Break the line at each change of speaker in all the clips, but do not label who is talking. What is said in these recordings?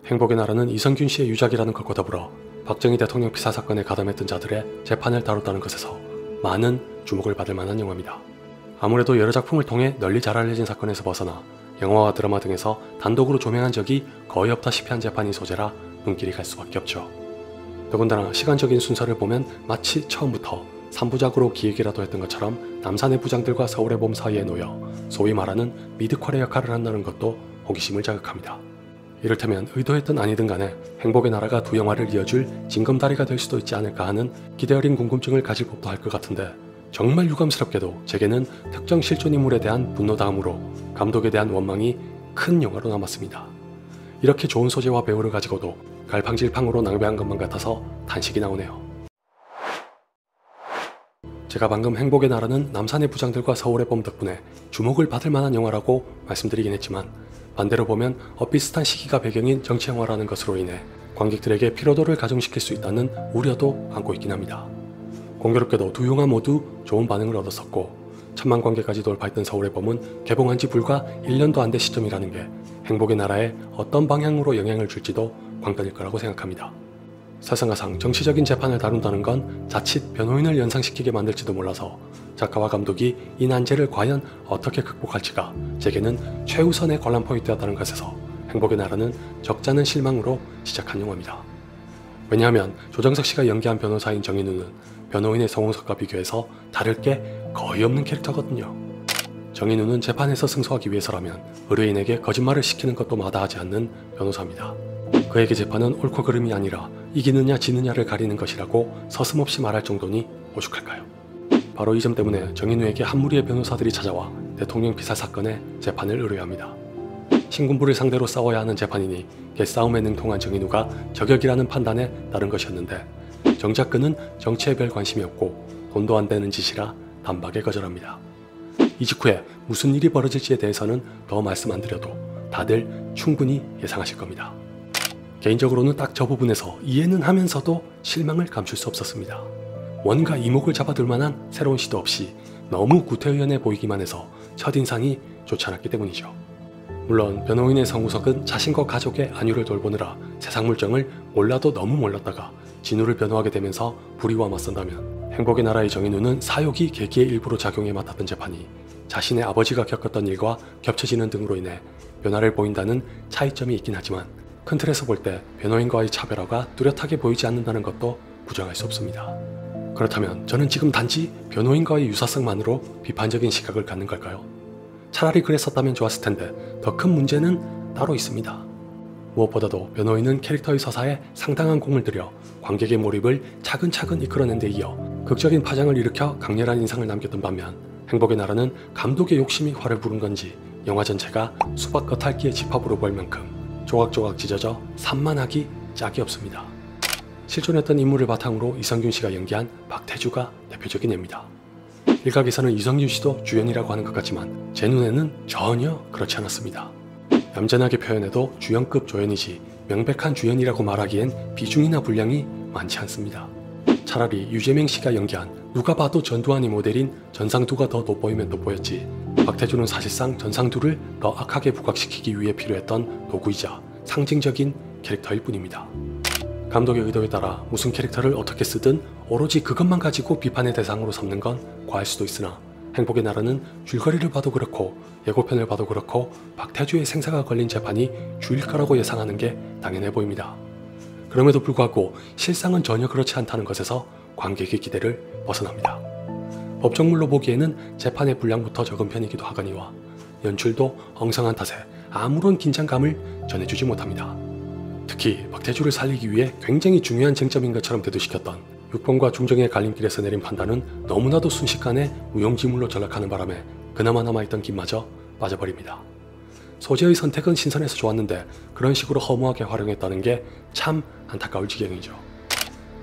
행복의 나라는 이성균 씨의 유작이라는 것과 더불어 박정희 대통령 피살 사건에 가담했던 자들의 재판을 다뤘다는 것에서 많은 주목을 받을 만한 영화입니다. 아무래도 여러 작품을 통해 널리 잘 알려진 사건에서 벗어나 영화와 드라마 등에서 단독으로 조명한 적이 거의 없다시피 한 재판인 소재라 눈길이 갈 수밖에 없죠. 더군다나 시간적인 순서를 보면 마치 처음부터 3부작으로 기획이라도 했던 것처럼 남산의 부장들과 서울의 봄 사이에 놓여 소위 말하는 미드퀄의 역할을 한다는 것도 호기심을 자극합니다. 이를테면 의도했든 아니든 간에 행복의 나라가 두 영화를 이어줄 징검다리가 될 수도 있지 않을까 하는 기대 어린 궁금증을 가질 법도 할 것 같은데, 정말 유감스럽게도 제게는 특정 실존 인물에 대한 분노 다음으로 감독에 대한 원망이 큰 영화로 남았습니다. 이렇게 좋은 소재와 배우를 가지고도 갈팡질팡으로 낭비한 것만 같아서 탄식이 나오네요. 제가 방금 행복의 나라는 남산의 부장들과 서울의 봄 덕분에 주목을 받을 만한 영화라고 말씀드리긴 했지만, 반대로 보면 엇비슷한 시기가 배경인 정치영화라는 것으로 인해 관객들에게 피로도를 가중시킬 수 있다는 우려도 안고 있긴 합니다. 공교롭게도 두 영화 모두 좋은 반응을 얻었었고, 1000만 관객까지 돌파했던 서울의 봄은 개봉한 지 불과 1년도 안 된 시점이라는 게 행복의 나라에 어떤 방향으로 영향을 줄지도 관건일 거라고 생각합니다. 설상가상 정치적인 재판을 다룬다는 건 자칫 변호인을 연상시키게 만들지도 몰라서 작가와 감독이 이 난제를 과연 어떻게 극복할지가 제게는 최우선의 관람 포인트였다는 것에서 행복의 나라는 적잖은 실망으로 시작한 영화입니다. 왜냐하면 조정석 씨가 연기한 변호사인 정인우는 변호인의 성우석과 비교해서 다를 게 거의 없는 캐릭터거든요. 정인우는 재판에서 승소하기 위해서라면 의뢰인에게 거짓말을 시키는 것도 마다하지 않는 변호사입니다. 그에게 재판은 옳고 그름이 아니라 이기느냐 지느냐를 가리는 것이라고 서슴없이 말할 정도니 오죽할까요? 바로 이 점 때문에 정인우에게 한 무리의 변호사들이 찾아와 대통령 피살 사건의 재판을 의뢰합니다. 신군부를 상대로 싸워야 하는 재판이니 개싸움에 능통한 정인우가 저격이라는 판단에 따른 것이었는데, 정작 그는 정치에 별 관심이 없고 돈도 안 되는 짓이라 단박에 거절합니다. 이 직후에 무슨 일이 벌어질지에 대해서는 더 말씀 안 드려도 다들 충분히 예상하실 겁니다. 개인적으로는 딱 저 부분에서 이해는 하면서도 실망을 감출 수 없었습니다. 뭔가 이목을 잡아둘 만한 새로운 시도 없이 너무 구태의연해 보이기만 해서 첫인상이 좋지 않았기 때문이죠. 물론 변호인의 성우석은 자신과 가족의 안위를 돌보느라 세상 물정을 몰라도 너무 몰랐다가 진우를 변호하게 되면서 불의와 맞선다면, 행복의 나라의 정인우는 사욕이 계기의 일부로 작용해 맡았던 재판이 자신의 아버지가 겪었던 일과 겹쳐지는 등으로 인해 변화를 보인다는 차이점이 있긴 하지만, 큰 틀에서 볼 때 변호인과의 차별화가 뚜렷하게 보이지 않는다는 것도 부정할 수 없습니다. 그렇다면 저는 지금 단지 변호인과의 유사성만으로 비판적인 시각을 갖는 걸까요? 차라리 그랬었다면 좋았을 텐데 더 큰 문제는 따로 있습니다. 무엇보다도 변호인은 캐릭터의 서사에 상당한 공을 들여 관객의 몰입을 차근차근 이끌어낸 데 이어 극적인 파장을 일으켜 강렬한 인상을 남겼던 반면, 행복의 나라는 감독의 욕심이 화를 부른 건지 영화 전체가 수박 겉핥기의 집합으로 보일 만큼 조각조각 찢어져 산만하기 짝이 없습니다. 실존했던 인물을 바탕으로 이성균 씨가 연기한 박태주가 대표적인 예입니다. 일각에서는 이성균 씨도 주연이라고 하는 것 같지만 제 눈에는 전혀 그렇지 않았습니다. 얌전하게 표현해도 주연급 조연이지 명백한 주연이라고 말하기엔 비중이나 분량이 많지 않습니다. 차라리 유재명 씨가 연기한 누가 봐도 전두환이 모델인 전상두가 더 돋보이면 돋보였지, 박태주는 사실상 전상두를 더 악하게 부각시키기 위해 필요했던 도구이자 상징적인 캐릭터일 뿐입니다. 감독의 의도에 따라 무슨 캐릭터를 어떻게 쓰든 오로지 그것만 가지고 비판의 대상으로 삼는 건 과할 수도 있으나, 행복의 나라는 줄거리를 봐도 그렇고 예고편을 봐도 그렇고 박태주의 생사가 걸린 재판이 주일 거라고 예상하는 게 당연해 보입니다. 그럼에도 불구하고 실상은 전혀 그렇지 않다는 것에서 관객의 기대를 벗어납니다. 법정물로 보기에는 재판의 분량부터 적은 편이기도 하거니와 연출도 엉성한 탓에 아무런 긴장감을 전해주지 못합니다. 특히 박태주를 살리기 위해 굉장히 중요한 쟁점인 것처럼 대두시켰던 육본과 중정의 갈림길에서 내린 판단은 너무나도 순식간에 무용지물로 전락하는 바람에 그나마 남아있던 김마저 빠져버립니다. 소재의 선택은 신선해서 좋았는데 그런 식으로 허무하게 활용했다는 게 참 안타까울 지경이죠.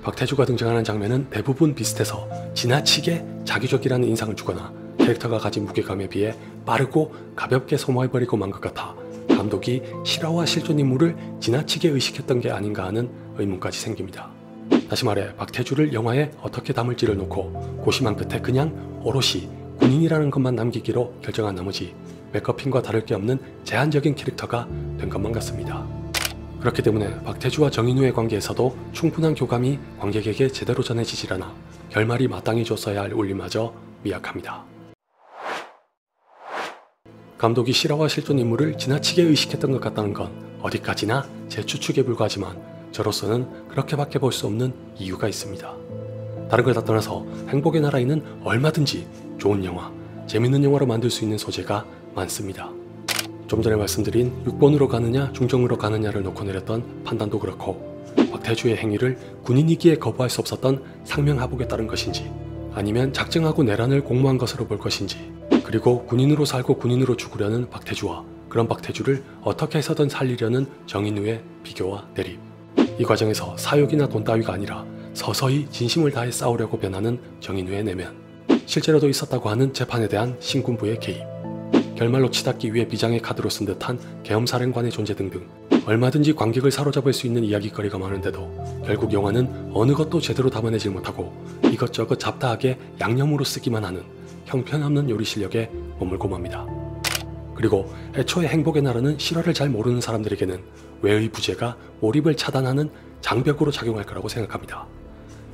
박태주가 등장하는 장면은 대부분 비슷해서 지나치게 자기적이라는 인상을 주거나 캐릭터가 가진 무게감에 비해 빠르고 가볍게 소모해버리고 만 것 같아 감독이 실화와 실존 인물을 지나치게 의식했던 게 아닌가 하는 의문까지 생깁니다. 다시 말해 박태주를 영화에 어떻게 담을지를 놓고 고심한 끝에 그냥 오롯이 군인이라는 것만 남기기로 결정한 나머지 맥커핀과 다를 게 없는 제한적인 캐릭터가 된 것만 같습니다. 그렇기 때문에 박태주와 정인우의 관계에서도 충분한 교감이 관객에게 제대로 전해지질 않아 결말이 마땅히 줬어야 할 울림마저 미약합니다. 감독이 실화와 실존 인물을 지나치게 의식했던 것 같다는 건 어디까지나 제 추측에 불과하지만 저로서는 그렇게밖에 볼 수 없는 이유가 있습니다. 다른 걸 다 떠나서 행복의 나라에는 얼마든지 좋은 영화, 재밌는 영화로 만들 수 있는 소재가 많습니다. 좀 전에 말씀드린 6번으로 가느냐 중정으로 가느냐를 놓고 내렸던 판단도 그렇고 박태주의 행위를 군인이기에 거부할 수 없었던 상명하복에 따른 것인지 아니면 작정하고 내란을 공모한 것으로 볼 것인지 그리고 군인으로 살고 군인으로 죽으려는 박태주와 그런 박태주를 어떻게 해서든 살리려는 정인우의 비교와 대립. 이 과정에서 사욕이나 돈 따위가 아니라 서서히 진심을 다해 싸우려고 변하는 정인우의 내면. 실제로도 있었다고 하는 재판에 대한 신군부의 개입. 결말로 치닫기 위해 비장의 카드로 쓴 듯한 계엄사령관의 존재 등등 얼마든지 관객을 사로잡을 수 있는 이야기거리가 많은데도 결국 영화는 어느 것도 제대로 담아내질 못하고 이것저것 잡다하게 양념으로 쓰기만 하는 형편없는 요리 실력에 머물고 맙니다. 그리고 애초에 행복의 나라는 실화를 잘 모르는 사람들에게는 외의 부재가 몰입을 차단하는 장벽으로 작용할 거라고 생각합니다.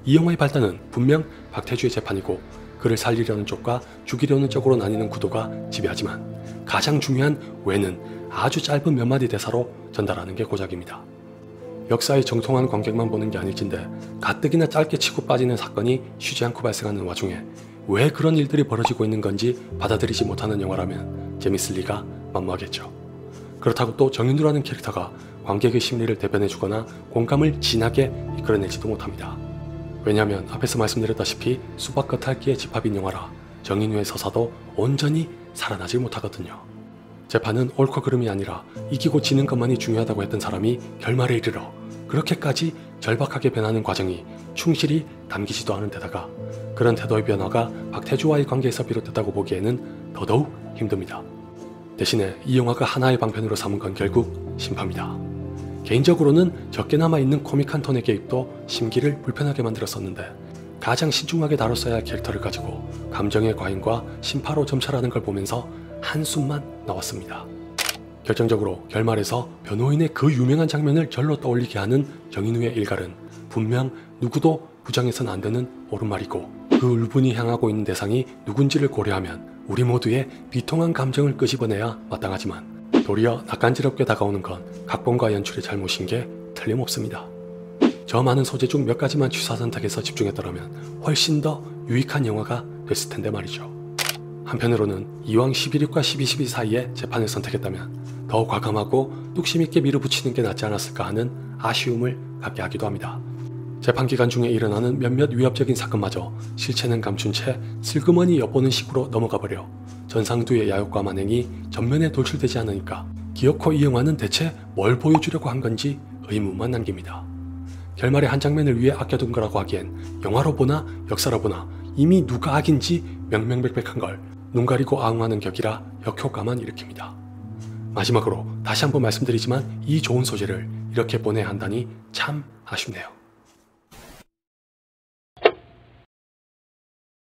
이 영화의 발단은 분명 박태주의 재판이고 그를 살리려는 쪽과 죽이려는 쪽으로 나뉘는 구도가 지배하지만 가장 중요한 왜는 아주 짧은 몇 마디 대사로 전달하는 게 고작입니다. 역사의 정통한 관객만 보는 게 아닐진데 가뜩이나 짧게 치고 빠지는 사건이 쉬지 않고 발생하는 와중에 왜 그런 일들이 벌어지고 있는 건지 받아들이지 못하는 영화라면 재밌을 리가 만무하겠죠. 그렇다고 또 정인우라는 캐릭터가 관객의 심리를 대변해주거나 공감을 진하게 이끌어내지도 못합니다. 왜냐하면 앞에서 말씀드렸다시피 수박 겉핥기의 집합인 영화라 정인우의 서사도 온전히 살아나질 못하거든요. 재판은 옳고 그름이 아니라 이기고 지는 것만이 중요하다고 했던 사람이 결말에 이르러 그렇게까지 절박하게 변하는 과정이 충실히 담기지도 않은 데다가 그런 태도의 변화가 박태주와의 관계에서 비롯됐다고 보기에는 더더욱 힘듭니다. 대신에 이 영화가 하나의 방편으로 삼은 건 결국 심파입니다. 개인적으로는 적게나마 있는 코믹한 톤의 개입도 심기를 불편하게 만들었었는데 가장 신중하게 다뤘어야 할 캐릭터를 가지고 감정의 과잉과 심파로 점철하는 걸 보면서 한숨만 나왔습니다. 결정적으로 결말에서 변호인의 그 유명한 장면을 절로 떠올리게 하는 정인우의 일갈은 분명 누구도 부정해서는 안 되는 옳은 말이고 그 울분이 향하고 있는 대상이 누군지를 고려하면 우리 모두의 비통한 감정을 끄집어내야 마땅하지만 도리어 낯간지럽게 다가오는 건 각본과 연출의 잘못인 게 틀림없습니다. 저 많은 소재 중 몇 가지만 취사 선택해서 집중했더라면 훨씬 더 유익한 영화가 됐을 텐데 말이죠. 한편으로는 이왕 11.6과 12.12 사이에 재판을 선택했다면 더 과감하고 뚝심 있게 밀어붙이는 게 낫지 않았을까 하는 아쉬움을 갖게 하기도 합니다. 재판 기간 중에 일어나는 몇몇 위협적인 사건마저 실체는 감춘 채 슬그머니 엿보는 식으로 넘어가버려 전상두의 야욕과 만행이 전면에 돌출되지 않으니까 기어코 이 영화는 대체 뭘 보여주려고 한 건지 의문만 남깁니다. 결말의 한 장면을 위해 아껴둔 거라고 하기엔 영화로 보나 역사로 보나 이미 누가 악인지 명명백백한 걸 눈 가리고 아웅하는 격이라 역효과만 일으킵니다. 마지막으로 다시 한번 말씀드리지만 이 좋은 소재를 이렇게 보내야 한다니 참 아쉽네요.